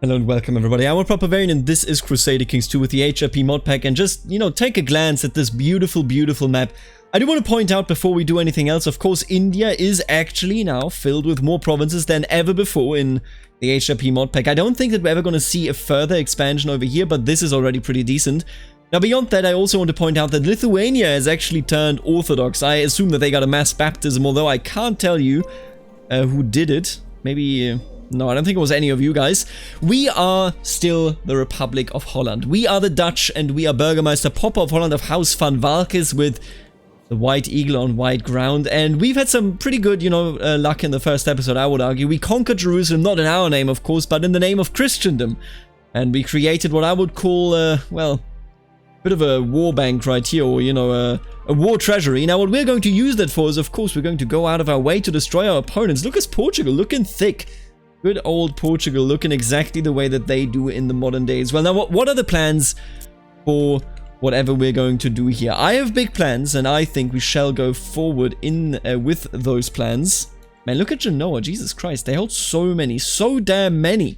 Hello and welcome everybody, I'm Preemptive and this is Crusader Kings 2 with the HRP mod pack, and just, take a glance at this beautiful map. I do want to point out before we do anything else, of course, India is actually now filled with more provinces than ever before in the HRP mod pack. I don't think that we're ever going to see a further expansion over here, but this is already pretty decent. Now beyond that, I also want to point out that Lithuania has actually turned Orthodox. I assume that they got a mass baptism, although I can't tell you who did it. Maybe... no, I don't think it was any of you guys. We are still the Republic of Holland. We are the Dutch, and we are Burgermeister Popper of Holland of House van Walkes with the White Eagle on white ground. And we've had some pretty good, luck in the first episode, I would argue. We conquered Jerusalem, not in our name, of course, but in the name of Christendom. And we created what I would call, well, a bit of a war bank right here, or, a war treasury. Now, what we're going to use that for is, of course, we're going to go out of our way to destroy our opponents. Look at Portugal, looking thick. Good old Portugal, looking exactly the way that they do in the modern days. Well, now, what are the plans for whatever we're going to do here? I have big plans, and I think we shall go forward in with those plans. Man, look at Genoa. Jesus Christ, they hold so damn many.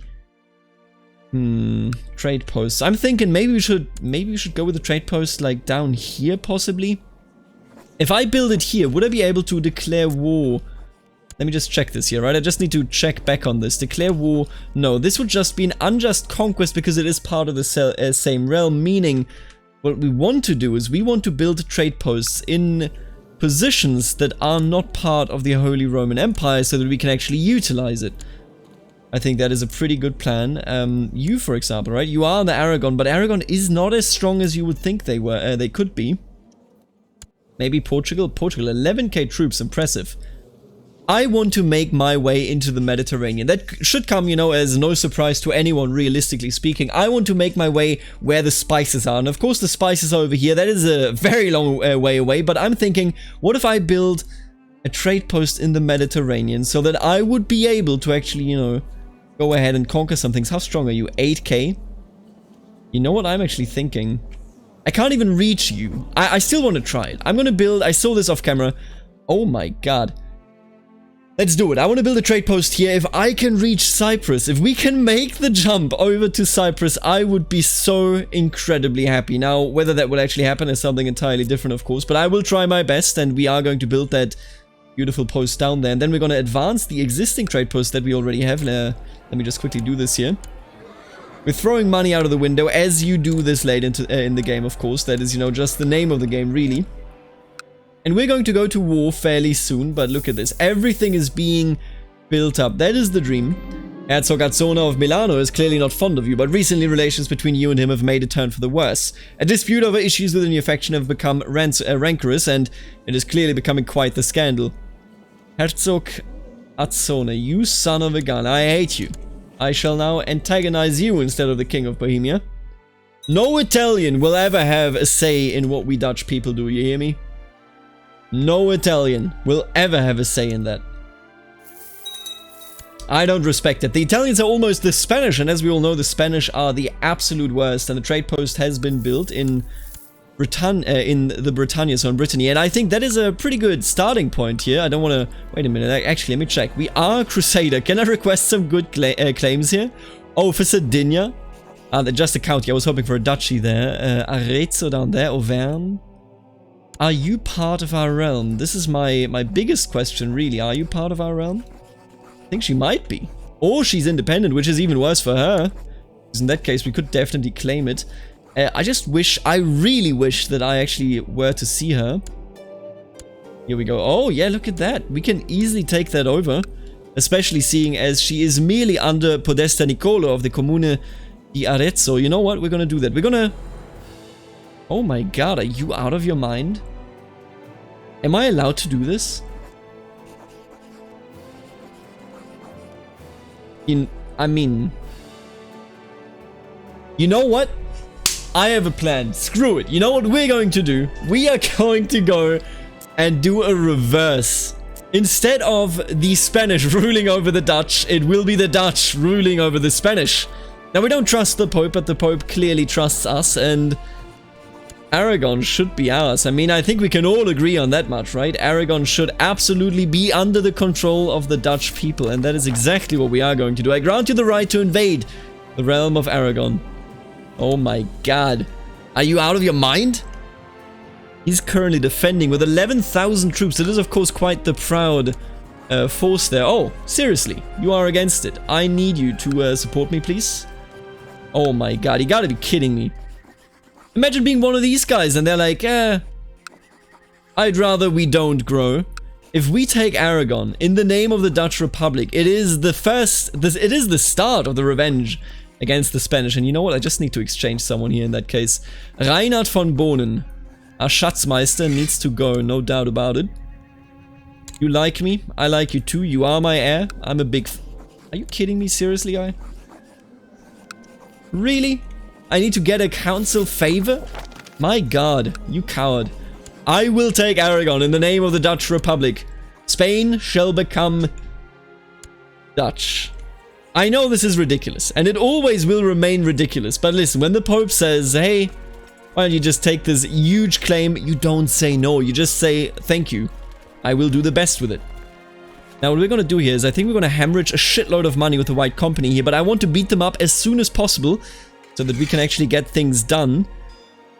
Trade posts. I'm thinking maybe we should go with the trade post like down here, possibly. If I build it here, would I be able to declare war? Let me just check this here, right? I just need to check back on this. Declare war. No, this would just be an unjust conquest because it is part of the same realm, meaning what we want to do is we want to build trade posts in positions that are not part of the Holy Roman Empire so that we can actually utilize it. I think that is a pretty good plan. You, for example, right? You are the Aragon, but Aragon is not as strong as you would think they could be. Maybe Portugal? Portugal, 11k troops, impressive. I want to make my way into the Mediterranean. That should come, as no surprise to anyone, realistically speaking. I want to make my way where the spices are. And of course, the spices are over here. That is a very long way away. But I'm thinking, what if I build a trade post in the Mediterranean so that I would be able to actually, go ahead and conquer some things. How strong are you? 8k? You know what I'm actually thinking? I can't even reach you. I still want to try it. I'm going to build... I saw this off camera. Oh my god. Let's do it. I want to build a trade post here. If I can reach Cyprus, if we can make the jump over to Cyprus, I would be so incredibly happy. Now, whether that will actually happen is something entirely different, of course, but I will try my best, and we are going to build that beautiful post down there. And then we're going to advance the existing trade post that we already have. Let me just quickly do this here. We're throwing money out of the window, as you do this late in the game, of course. That is, just the name of the game, really. And we're going to go to war fairly soon, but look at this. Everything is being built up. That is the dream. Herzog Azzona of Milano is clearly not fond of you, but recently relations between you and him have made a turn for the worse. A dispute over issues within your faction have become rancorous, and it is clearly becoming quite the scandal. Herzog Azzona, you son of a gun, I hate you. I shall now antagonize you instead of the King of Bohemia. No Italian will ever have a say in what we Dutch people do, you hear me? No Italian will ever have a say in that. I don't respect it. The Italians are almost the Spanish, and as we all know, the Spanish are the absolute worst, and the trade post has been built in the Britannia, so in Brittany, and I think that is a pretty good starting point here. I don't want to... Wait a minute, actually, let me check. We are Crusader. Can I request some good claims here? Oh, for Sardinia? Just a county. I was hoping for a duchy there. Arezzo down there, Auvergne. Are you part of our realm? This is my biggest question, really. Are you part of our realm? I think she might be. Or she's independent, which is even worse for her. Because in that case, we could definitely claim it. I really wish that I actually were to see her. Here we go. Oh, yeah, look at that. We can easily take that over. Especially seeing as she is merely under Podesta Nicolo of the Comune di Arezzo. You know what? We're gonna do that. We're gonna... Oh my god, are you out of your mind? Am I allowed to do this? I mean... You know what? I have a plan. Screw it. You know what we're going to do? We are going to go and do a reverse. Instead of the Spanish ruling over the Dutch, it will be the Dutch ruling over the Spanish. Now, we don't trust the Pope, but the Pope clearly trusts us, and... Aragon should be ours. I mean, I think we can all agree on that much, right? Aragon should absolutely be under the control of the Dutch people, and that is exactly what we are going to do. I grant you the right to invade The realm of Aragon. Oh my god. Are you out of your mind? He's currently defending with 11,000 troops. It is, of course, quite the proud force there. Oh, seriously, you are against it. I need you to support me, please. Oh my god, you gotta be kidding me. Imagine being one of these guys and they're like, I'd rather we don't grow. If we take Aragon in the name of the Dutch Republic, it is the start of the revenge against the Spanish. And you know what? I just need to exchange someone here in that case. Reinhard von Bohnen, our Schatzmeister, needs to go, no doubt about it. You like me? I like you too. You are my heir. I'm a big... Are you kidding me? Seriously, I... Really? I need to get a council favor? My god, you coward. I will take Aragon in the name of the Dutch Republic. Spain shall become Dutch. I know this is ridiculous, and it always will remain ridiculous, but listen, when the Pope says, hey, why don't you just take this huge claim, you don't say no, you just say, thank you. I will do the best with it. Now what we're going to do here is I think we're going to hemorrhage a shitload of money with the White Company here, but I want to beat them up as soon as possible so that we can actually get things done.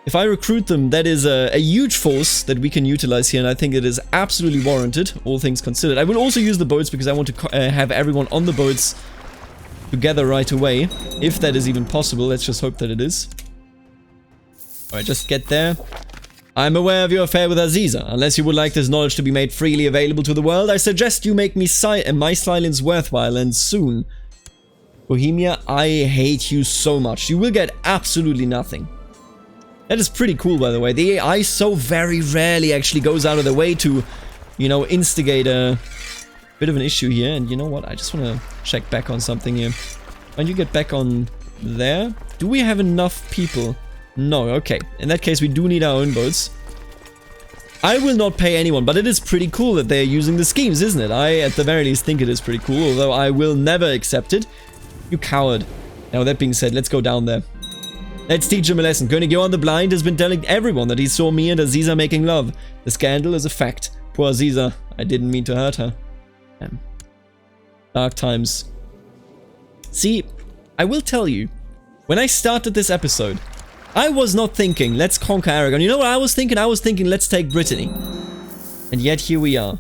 If I recruit them, that is a huge force that we can utilize here, and I think it is absolutely warranted, all things considered. I will also use the boats because I want to have everyone on the boats together right away, if that is even possible. Let's just hope that it is. Alright, just get there. I'm aware of your affair with Aziza. Unless you would like this knowledge to be made freely available to the world, I suggest you make me my silence worthwhile, and soon. Bohemia, I hate you so much. You will get absolutely nothing. That is pretty cool, by the way. The AI so very rarely actually goes out of their way to, you know, instigate a bit of an issue here. And you know what? I just want to check back on something here. When you get back on there, do we have enough people? No, okay. In that case, we do need our own boats. I will not pay anyone, but it is pretty cool that they're using the schemes, isn't it? I, at the very least, think it is pretty cool, although I will never accept it. You coward. Now, that being said, let's go down there. Let's teach him a lesson. König Johann the Blind has been telling everyone that he saw me and Aziza making love. The scandal is a fact. Poor Aziza. I didn't mean to hurt her. Damn. Dark times. See, I will tell you, when I started this episode, I was not thinking, let's conquer Aragon. You know what I was thinking? I was thinking, let's take Brittany. And yet here we are.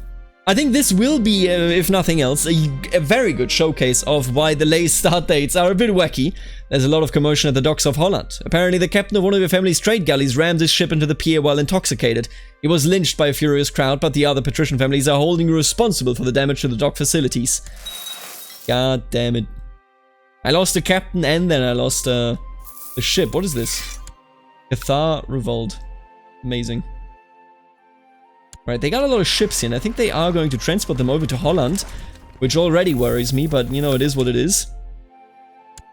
I think this will be, if nothing else, a very good showcase of why the late start dates are a bit wacky. There's a lot of commotion at the docks of Holland. Apparently the captain of one of your family's trade galleys rammed his ship into the pier while intoxicated. He was lynched by a furious crowd, but the other patrician families are holding you responsible for the damage to the dock facilities. God damn it. I lost the captain and then I lost the ship. What is this? Cathar Revolt. Amazing. Right, they got a lot of ships in. I think they are going to transport them over to Holland, which already worries me, but you know, it is what it is.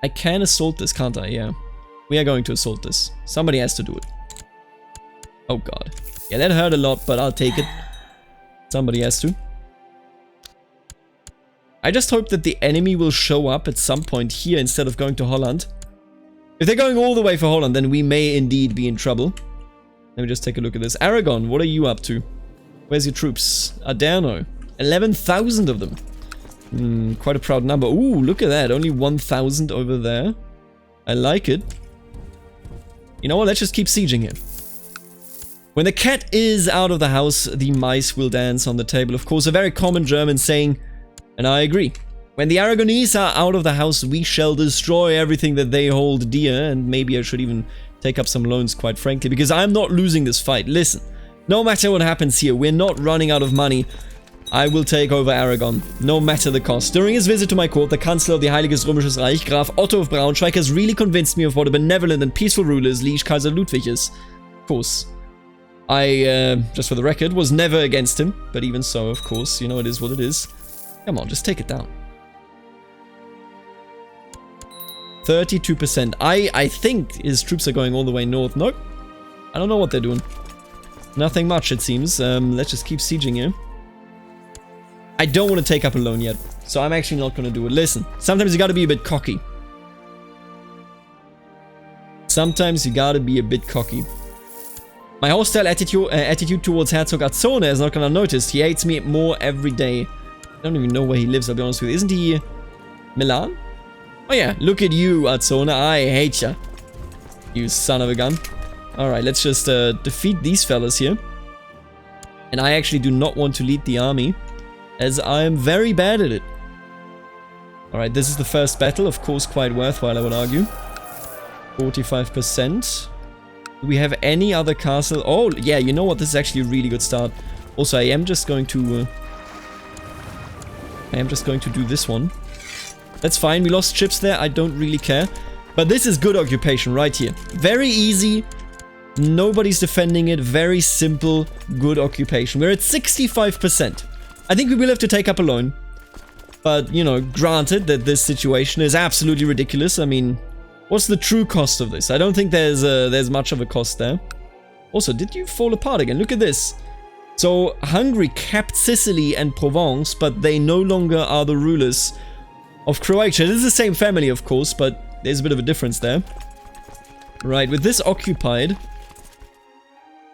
I can assault this, can't I? Yeah. We are going to assault this. Somebody has to do it. Oh god. Yeah, that hurt a lot, but I'll take it. Somebody has to. I just hope that the enemy will show up at some point here instead of going to Holland. If they're going all the way for Holland, then we may indeed be in trouble. Let me just take a look at this. Aragon, what are you up to? Where's your troops? Aderno. 11,000 of them. Quite a proud number. Ooh, look at that. Only 1,000 over there. I like it. You know what? Let's just keep sieging here. When the cat is out of the house, the mice will dance on the table. Of course, a very common German saying, and I agree. When the Aragonese are out of the house, we shall destroy everything that they hold dear. And maybe I should even take up some loans, quite frankly, because I'm not losing this fight. Listen. No matter what happens here, we're not running out of money. I will take over Aragon, no matter the cost. During his visit to my court, the Chancellor of the Heiliges Römisches Reich, Graf Otto of Braunschweig, has really convinced me of what a benevolent and peaceful ruler his liege Kaiser Ludwig is. Of course. I, just for the record, was never against him. But even so, of course, you know, it is what it is. Come on, just take it down. 32%. I think his troops are going all the way north. Nope. I don't know what they're doing. Nothing much, it seems. Let's just keep sieging here. I don't want to take up a loan yet, so I'm actually not going to do it. Listen, sometimes you got to be a bit cocky. Sometimes you got to be a bit cocky. My hostile attitude towards Herzog Azzone is not going to notice. He hates me more every day. I don't even know where he lives, I'll be honest with you. Isn't he Milan? Oh yeah, look at you, Azona. I hate ya. You son of a gun. Alright, let's just defeat these fellas here. And I actually do not want to lead the army, as I am very bad at it. Alright, this is the first battle, of course quite worthwhile, I would argue. 45%. Do we have any other castle? Oh, yeah, you know what? This is actually a really good start. Also, I am just going to do this one. That's fine, we lost ships there, I don't really care. But this is good occupation right here. Very easy, nobody's defending it, very simple, good occupation. We're at 65%. I think we will have to take up a loan. But, you know, granted that this situation is absolutely ridiculous. I mean, what's the true cost of this? I don't think there's much of a cost there. Also, did you fall apart again? Look at this. So, Hungary kept Sicily and Provence, but they no longer are the rulers of Croatia. This is the same family, of course, but there's a bit of a difference there. Right, with this occupied,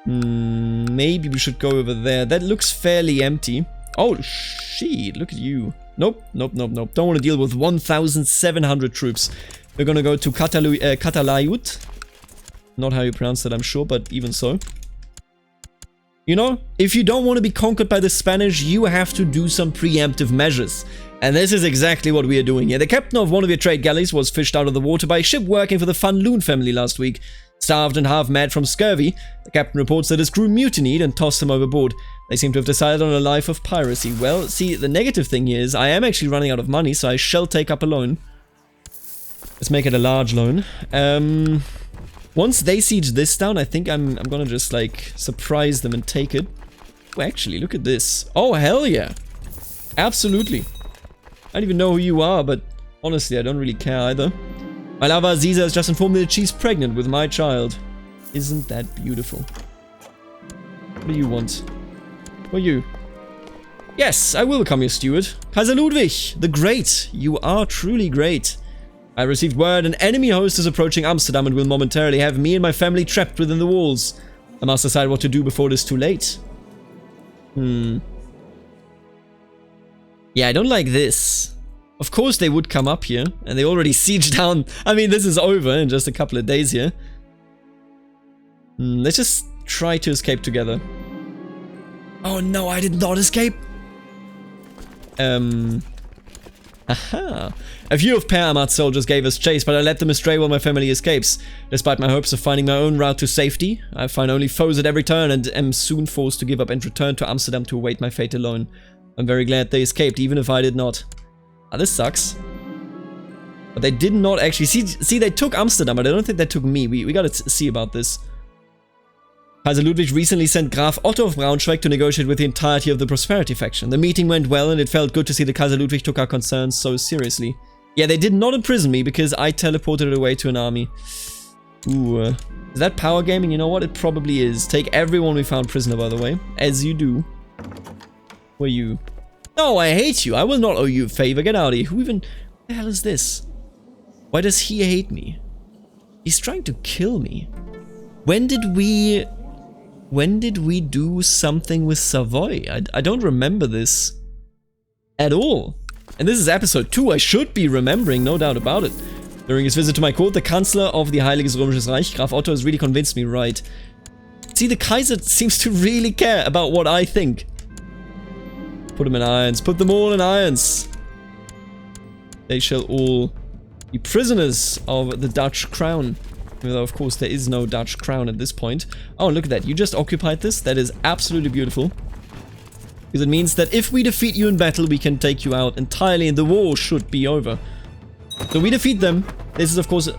maybe we should go over there. That looks fairly empty. Oh, shit, look at you. Nope, nope, nope, nope. Don't want to deal with 1,700 troops. We're gonna go to Catalayut. Not how you pronounce that, I'm sure, but even so. You know, if you don't want to be conquered by the Spanish, you have to do some preemptive measures. And this is exactly what we are doing here. The captain of one of your trade galleys was fished out of the water by a ship working for the Van Loon family last week. Starved and half mad from scurvy, the captain reports that his crew mutinied and tossed him overboard. They seem to have decided on a life of piracy. Well, see, the negative thing here is I am actually running out of money, so I shall take up a loan. Let's make it a large loan. Once they siege this down, I think I'm gonna just, like, surprise them and take it. Oh, actually, look at this. Oh, hell yeah. Absolutely. I don't even know who you are, but honestly, I don't really care either. My lover Aziza has just informed me that she's pregnant with my child. Isn't that beautiful? What do you want? Who are you? Yes, I will become your steward. Kaiser Ludwig, the Great. You are truly great. I received word an enemy host is approaching Amsterdam and will momentarily have me and my family trapped within the walls. I must decide what to do before it is too late. Yeah, I don't like this. Of course they would come up here, and they already siege down. I mean, this is over in just a couple of days here. Let's just try to escape together. Oh no, I did not escape! Aha! A few of Per Ahmad's soldiers gave us chase, but I led them astray while my family escapes. Despite my hopes of finding my own route to safety, I find only foes at every turn and am soon forced to give up and return to Amsterdam to await my fate alone. I'm very glad they escaped, even if I did not. Ah, this sucks. But they did not actually... See, they took Amsterdam, but I don't think they took me. We gotta see about this. Kaiser Ludwig recently sent Graf Otto of Braunschweig to negotiate with the entirety of the Prosperity faction. The meeting went well, and it felt good to see that Kaiser Ludwig took our concerns so seriously. Yeah, they did not imprison me because I teleported it away to an army. Ooh, is that power gaming? You know what? It probably is. Take everyone we found prisoner, by the way. As you do. Who are you? No, I hate you. I will not owe you a favor. Get out of here. Who even... What the hell is this? Why does he hate me? He's trying to kill me. When did we do something with Savoy? I don't remember this at all. And this is episode 2. I should be remembering, no doubt about it. During his visit to my court, the Chancellor of the Heiliges Römisches Reich, Graf Otto, has really convinced me right. See, the Kaiser seems to really care about what I think. Put them in irons. Put them all in irons. They shall all be prisoners of the Dutch crown. Although, of course, there is no Dutch crown at this point. Oh, look at that. You just occupied this. That is absolutely beautiful. Because it means that if we defeat you in battle, we can take you out entirely and the war should be over. So we defeat them. This is, of course...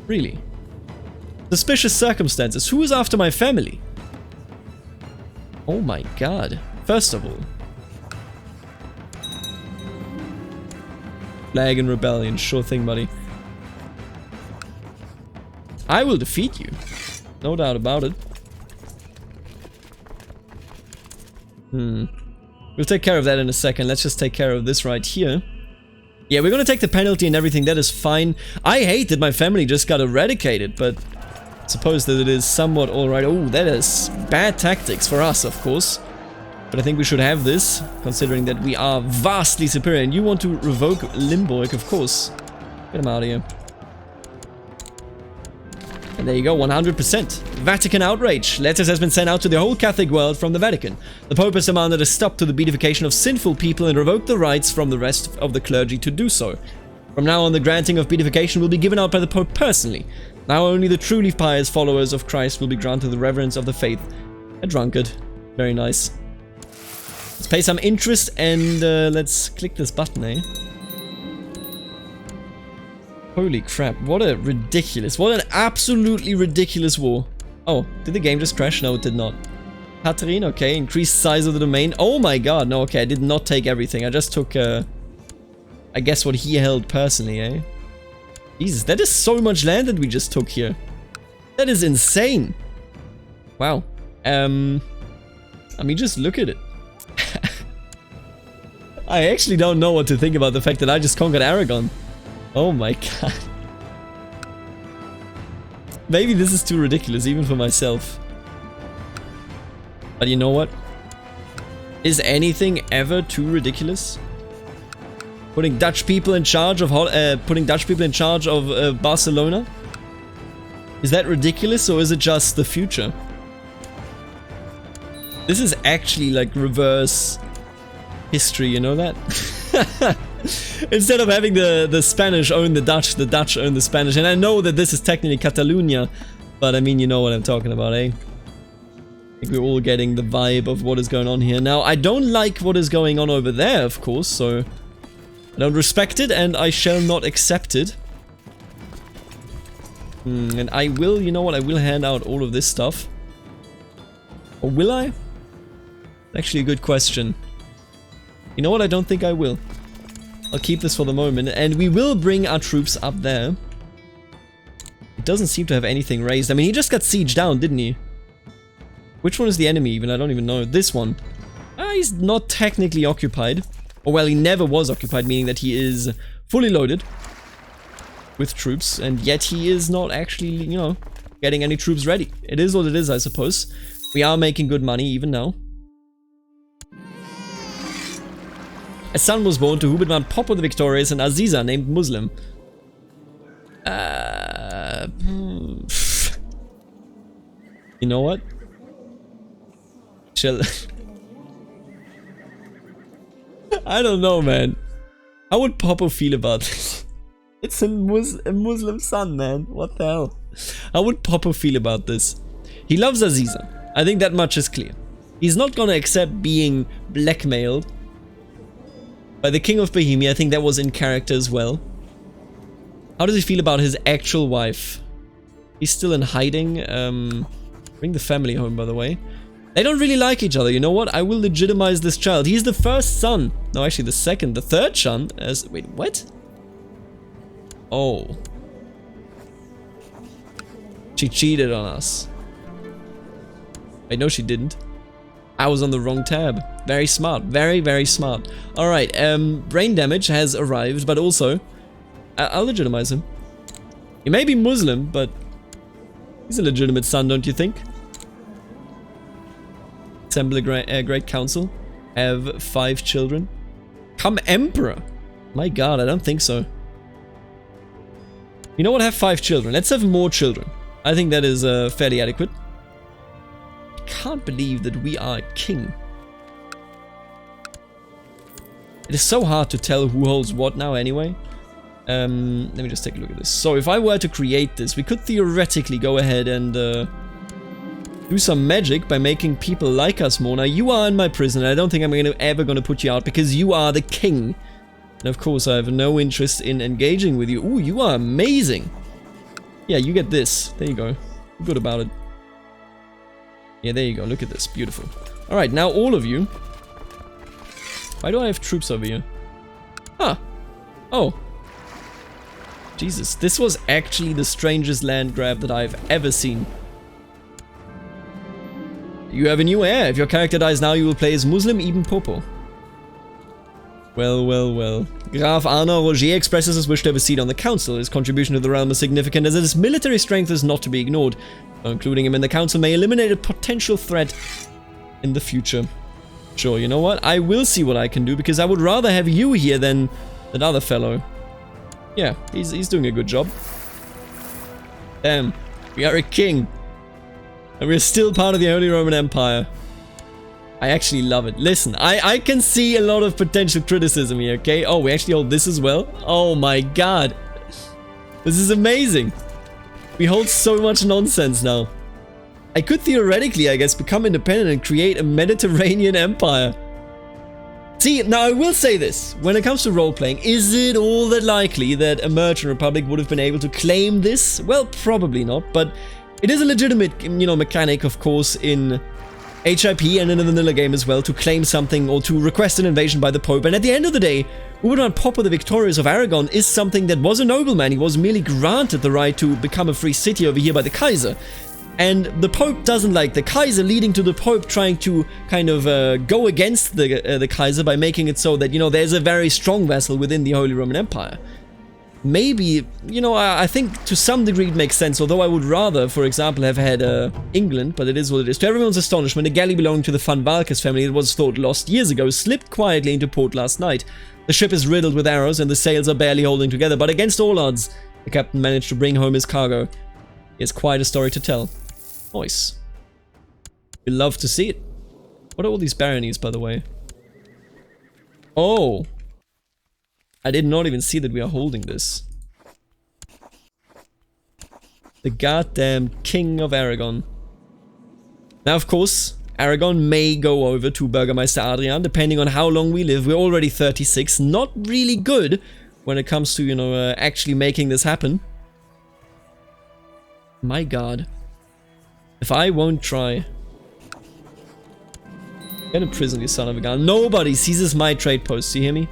Really? Suspicious circumstances. Who is after my family? Oh my god. First of all. Flag and rebellion. Sure thing, buddy. I will defeat you. No doubt about it. We'll take care of that in a second. Let's just take care of this right here. Yeah, we're gonna take the penalty and everything. That is fine. I hate that my family just got eradicated, but I suppose that it is somewhat alright. Oh, that is bad tactics for us, of course. But I think we should have this, considering that we are vastly superior. And you want to revoke Limburg, of course. Get him out of here. And there you go, 100%. Vatican outrage. Letters has been sent out to the whole Catholic world from the Vatican. The Pope has demanded a stop to the beatification of sinful people and revoked the rights from the rest of the clergy to do so. From now on, the granting of beatification will be given out by the Pope personally. Now only the truly pious followers of Christ will be granted the reverence of the faith. A drunkard. Very nice. Let's pay some interest and let's click this button, eh? Holy crap, what a ridiculous, what an absolutely ridiculous war. Oh, did the game just crash? No, it did not. Catherine, okay, increased size of the domain. Oh my god, no, okay, I did not take everything. I just took, I guess what he held personally, eh? Jesus, that is so much land that we just took here. That is insane. Wow. I mean, just look at it. I actually don't know what to think about the fact that I just conquered Aragon. Oh my god. Maybe this is too ridiculous, even for myself. But you know what? Is anything ever too ridiculous? Putting Dutch people in charge of Barcelona? Is that ridiculous, or is it just the future? This is actually like reverse history, you know that? Instead of having the Spanish own the Dutch own the Spanish. And I know that this is technically Catalonia, but I mean, you know what I'm talking about, eh? I think we're all getting the vibe of what is going on here. Now, I don't like what is going on over there, of course, so I don't respect it, and I shall not accept it. And I will, you know what, I will hand out all of this stuff. Or will I? Actually, a good question. You know what, I don't think I will. I'll keep this for the moment, and we will bring our troops up there. It doesn't seem to have anything raised. I mean, he just got sieged down, didn't he? Which one is the enemy even? I don't even know. This one. He's not technically occupied. Or well, he never was occupied, meaning that he is fully loaded with troops, and yet he is not actually, you know, getting any troops ready. It is what it is, I suppose. We are making good money even now. A son was born to Hubert Papa the Victorious and Aziza named Muslim. You know what? Shall I don't know, man. How would Papa feel about this? It's a Muslim son, man. What the hell? How would Papa feel about this? He loves Aziza. I think that much is clear. He's not gonna accept being blackmailed by the King of Bohemia. I think that was in character as well. How does he feel about his actual wife? He's still in hiding. Bring the family home, by the way. They don't really like each other. You know what? I will legitimize this child. He's the first son. No, actually the second. The third son. Wait, what? Oh. She cheated on us. Wait, no, she didn't. I was on the wrong tab. Very smart. Very, very smart. Alright, brain damage has arrived, but also I'll legitimize him. He may be Muslim, but he's a legitimate son, don't you think? Assemble a great council. Have 5 children. Come emperor. My god, I don't think so. You know what? Have 5 children. Let's have more children. I think that is fairly adequate. I can't believe that we are king. It is so hard to tell who holds what now anyway. Let me just take a look at this. So if I were to create this, we could theoretically go ahead and do some magic by making people like us more. Now, you are in my prison. I don't think I'm ever going to put you out because you are the king. And of course, I have no interest in engaging with you. Ooh, you are amazing. Yeah, you get this. There you go. Good about it. Yeah, there you go. Look at this. Beautiful. Alright, now all of you. Why do I have troops over here? Huh. Oh. Jesus, this was actually the strangest land grab that I've ever seen. You have a new heir. If your character dies now, you will play as Muslim Ibn Popo. Well, well, well. Graf Arnaud Roger expresses his wish to have a seat on the council. His contribution to the realm is significant as his military strength is not to be ignored. So including him in the council may eliminate a potential threat in the future. Sure, you know what? I will see what I can do, because I would rather have you here than that other fellow. Yeah, he's doing a good job. Damn, we are a king. And we're still part of the Holy Roman Empire. I actually love it. Listen, I can see a lot of potential criticism here, okay? Oh, we actually hold this as well? Oh my god. This is amazing. We hold so much nonsense now. I could theoretically, I guess, become independent and create a Mediterranean empire. See, now I will say this. When it comes to role-playing, is it all that likely that a merchant republic would have been able to claim this? Well, probably not, but it is a legitimate, you know, mechanic, of course, in HIP and in the vanilla game as well, to claim something or to request an invasion by the Pope. And at the end of the day, Uberman Popper, the Victorious of Aragon, is something that was a nobleman. He was merely granted the right to become a free city over here by the Kaiser. And the Pope doesn't like the Kaiser, leading to the Pope trying to kind of go against the Kaiser by making it so that, you know, there's a very strong vassal within the Holy Roman Empire. Maybe, you know, I think to some degree it makes sense, although I would rather, for example, have had England, but it is what it is. To everyone's astonishment, a galley belonging to the Van Valkes family that was thought lost years ago slipped quietly into port last night. The ship is riddled with arrows and the sails are barely holding together, but against all odds, the captain managed to bring home his cargo. It's quite a story to tell. Nice. We love to see it. What are all these baronies, by the way? Oh! I did not even see that we are holding this. The goddamn King of Aragon. Now, of course, Aragon may go over to Burgermeister Adrian, depending on how long we live. We're already 36. Not really good when it comes to, you know, actually making this happen. My god. If I won't try... Get in prison, you son of a gun. Nobody seizes my trade posts, you hear me?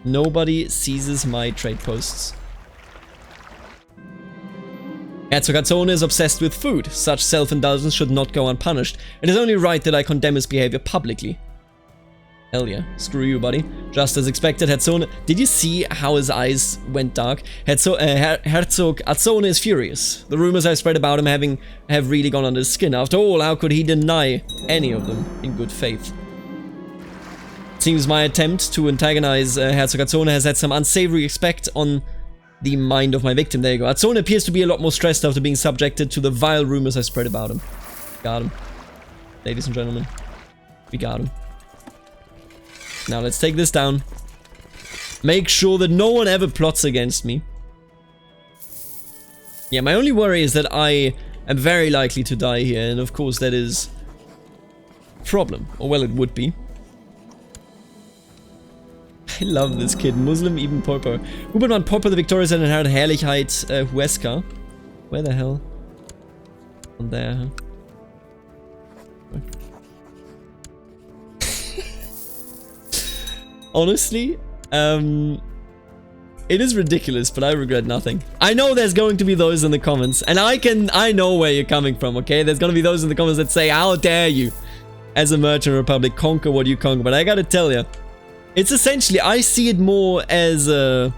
Nobody seizes my trade posts. Herzog Azzone is obsessed with food. Such self-indulgence should not go unpunished. It is only right that I condemn his behavior publicly. Hell yeah. Screw you, buddy. Just as expected, Azzone... Did you see how his eyes went dark? Herzog Azzone is furious. The rumors I've spread about him have really gone under his skin. After all, how could he deny any of them in good faith? Seems my attempt to antagonize Herzog Azzone has had some unsavory effect on the mind of my victim. There you go. Azzone appears to be a lot more stressed after being subjected to the vile rumors I spread about him. Got him. Ladies and gentlemen. We got him. Now let's take this down. Make sure that no one ever plots against me. Yeah, my only worry is that I am very likely to die here, and of course that is a problem. Or well, it would be. I love this kid. Muslim Ibn Popo. Uberman Popo, the Victorious and inherited Herrlichkeit Huesca. Where the hell? On there, huh? Honestly, it is ridiculous, but I regret nothing. I know there's going to be those in the comments, and I know where you're coming from, okay? There's gonna be those in the comments that say, how dare you, as a merchant republic, conquer what you conquer. But I gotta tell you, it's essentially, I see it more as a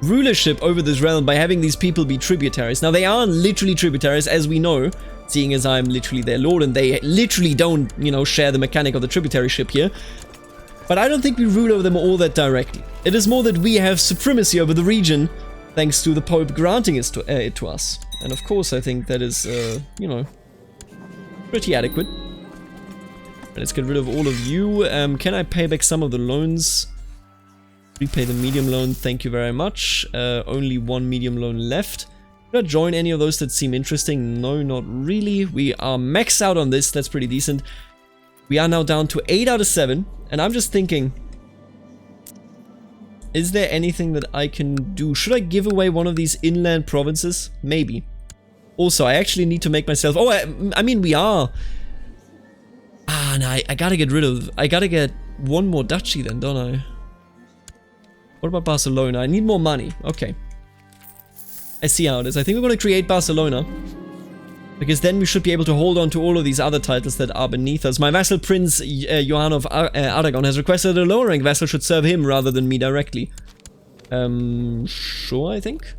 rulership over this realm by having these people be tributaries. Now, they aren't literally tributaries, as we know, seeing as I'm literally their lord, and they literally don't, you know, share the mechanic of the tributaryship here. But I don't think we rule over them all that directly. It is more that we have supremacy over the region, thanks to the Pope granting it to us. And of course, I think that is, you know, pretty adequate. Let's get rid of all of you. Can I pay back some of the loans? Repay the medium loan, thank you very much. Only one medium loan left. Should I join any of those that seem interesting? No, not really. We are maxed out on this, that's pretty decent. We are now down to 8 out of 7, and I'm just thinking, is there anything that I can do? Should I give away one of these inland provinces? Maybe. Also, I actually need to make myself... Oh, I mean, we are... Ah, no, I gotta get rid of... I gotta get one more duchy then, don't I? What about Barcelona? I need more money. Okay. I see how it is. I think we're gonna create Barcelona. Because then we should be able to hold on to all of these other titles that are beneath us. My vassal Prince Johann of Aragon has requested that a lower rank vassal should serve him rather than me directly. Sure, I think?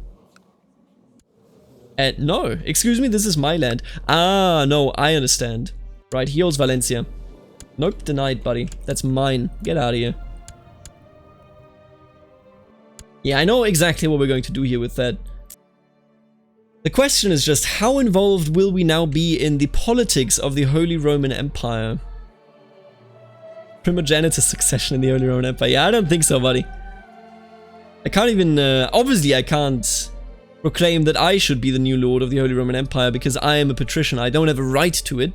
No, excuse me, this is my land. Ah, no, I understand. Right, he owns Valencia. Nope, denied, buddy. That's mine. Get out of here. Yeah, I know exactly what we're going to do here with that. The question is just, how involved will we now be in the politics of the Holy Roman Empire? Primogeniture succession in the Holy Roman Empire. Yeah, I don't think so, buddy. I can't even... obviously, I can't proclaim that I should be the new lord of the Holy Roman Empire because I am a patrician. I don't have a right to it.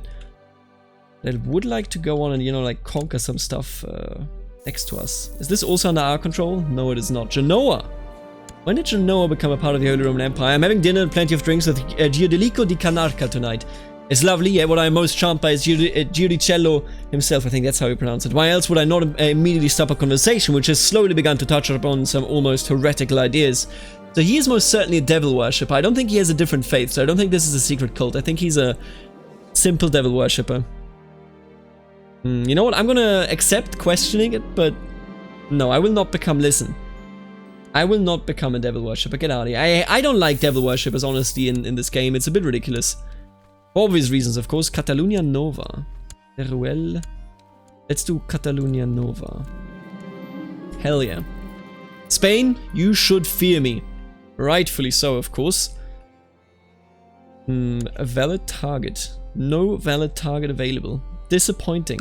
I would like to go on and, you know, like, conquer some stuff next to us. Is this also under our control? No, it is not. Genoa. When did Genoa become a part of the Holy Roman Empire? I'm having dinner and plenty of drinks with Giudelico di Canarca tonight. It's lovely, yeah, what I'm most charmed by is Giudicello himself, I think that's how you pronounce it. Why else would I not immediately stop a conversation which has slowly begun to touch upon some almost heretical ideas? So he is most certainly a devil worshipper. I don't think he has a different faith, so I don't think this is a secret cult. I think he's a simple devil worshipper. You know what, I'm gonna accept questioning it, but no, I will not become, listen. I will not become a devil worshipper, get out of here. I don't like devil worshippers, honestly, in this game. It's a bit ridiculous. For obvious reasons, of course. Catalunya Nova. Teruel. Let's do Catalunya Nova. Hell yeah. Spain, you should fear me. Rightfully so, of course. A valid target. No valid target available. Disappointing.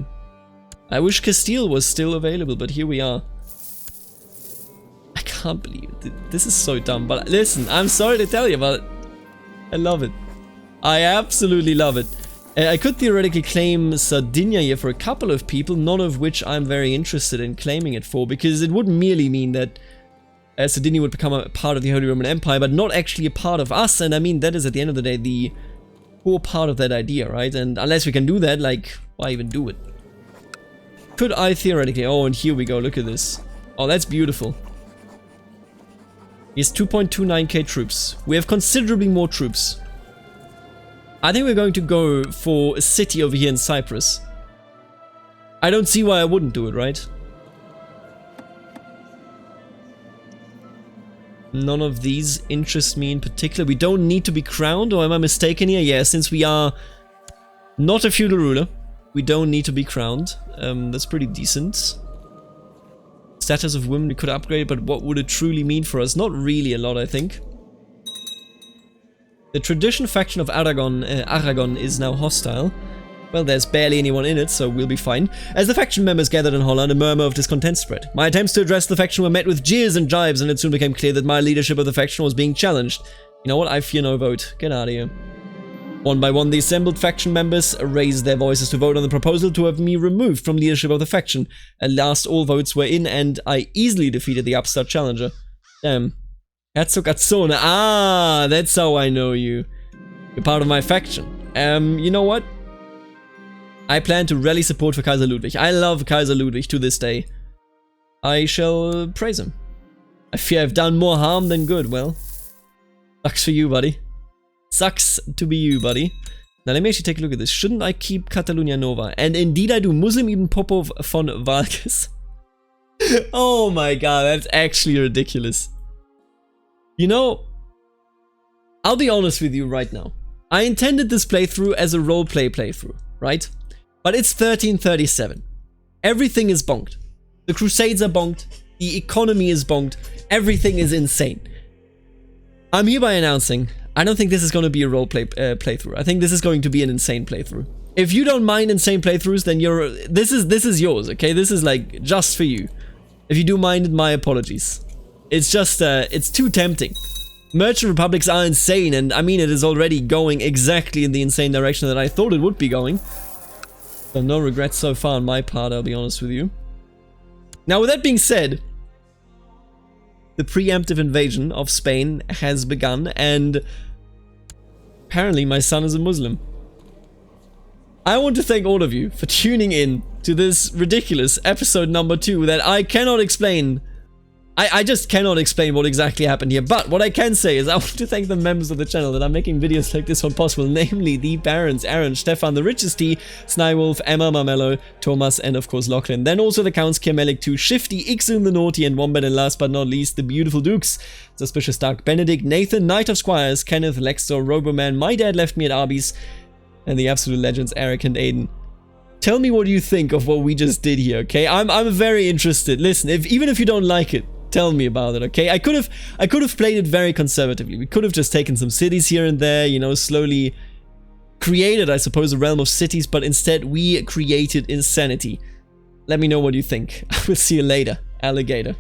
I wish Castile was still available, but here we are. I can't believe it. This is so dumb, but listen, I'm sorry to tell you, but I love it. I absolutely love it. I could theoretically claim Sardinia here for a couple of people, none of which I'm very interested in claiming it for, because it would merely mean that Sardinia would become a part of the Holy Roman Empire, but not actually a part of us, and I mean, that is at the end of the day the core part of that idea, right? And unless we can do that, like, why even do it? Could I theoretically... Oh, and here we go, look at this. Oh, that's beautiful. He has 2.29k troops. We have considerably more troops. I think we're going to go for a city over here in Cyprus. I don't see why I wouldn't do it, right? None of these interest me in particular. We don't need to be crowned, or am I mistaken here? Yeah, since we are not a feudal ruler, we don't need to be crowned. That's pretty decent. Status of women we could upgrade, but what would it truly mean for us? Not really a lot, I think. The tradition faction of Aragon is now hostile. Well, there's barely anyone in it, so we'll be fine. As the faction members gathered in Holland, a murmur of discontent spread. My attempts to address the faction were met with jeers and jibes, and it soon became clear that my leadership of the faction was being challenged. You know what? I fear no vote. Get out of here. One by one, the assembled faction members raised their voices to vote on the proposal to have me removed from leadership of the faction. At last, all votes were in, and I easily defeated the upstart challenger. Damn. Herzogazzone. Ah, that's how I know you. You're part of my faction. You know what? I plan to rally support for Kaiser Ludwig. I love Kaiser Ludwig to this day. I shall praise him. I fear I've done more harm than good. Well, sucks for you, buddy. Sucks to be you, buddy. Now let me actually take a look at this. Shouldn't I keep Catalunya Nova? And indeed I do. Muslim Ibn Popov von Valkes. Oh my god, that's actually ridiculous. You know, I'll be honest with you right now. I intended this playthrough as a roleplay playthrough, right? But it's 1337. Everything is bonked. The Crusades are bonked. The economy is bonked. Everything is insane. I'm hereby announcing, I don't think this is going to be a roleplay playthrough. I think this is going to be an insane playthrough. If you don't mind insane playthroughs, then this is yours, okay? This is like just for you. If you do mind, my apologies. It's just, it's too tempting. Merchant republics are insane, and I mean it is already going exactly in the insane direction that I thought it would be going. So no regrets so far on my part, I'll be honest with you. Now with that being said, the preemptive invasion of Spain has begun, and apparently my son is a Muslim. I want to thank all of you for tuning in to this ridiculous episode number 2 that I cannot explain. I just cannot explain what exactly happened here, but what I can say is I want to thank the members of the channel that are making videos like this one possible, namely the Barons, Aaron, Stefan, the Richest T, Snywolf, Emma, Marmello, Thomas, and of course Lachlan. Then also the Counts, Kirmelik 2, Shifty, Ixun the Naughty, and Wombat, and last but not least, the Beautiful Dukes, Suspicious Dark, Benedict, Nathan, Knight of Squires, Kenneth, Lextor, Roboman, My Dad Left Me at Arby's, and the absolute legends Eric and Aiden. Tell me what you think of what we just did here, okay? I'm very interested. Listen, even if you don't like it, tell me about it, okay? I could have played it very conservatively. We could have just taken some cities here and there, you know, slowly created, I suppose, a realm of cities, but instead we created insanity. Let me know what you think. I will see you later, alligator.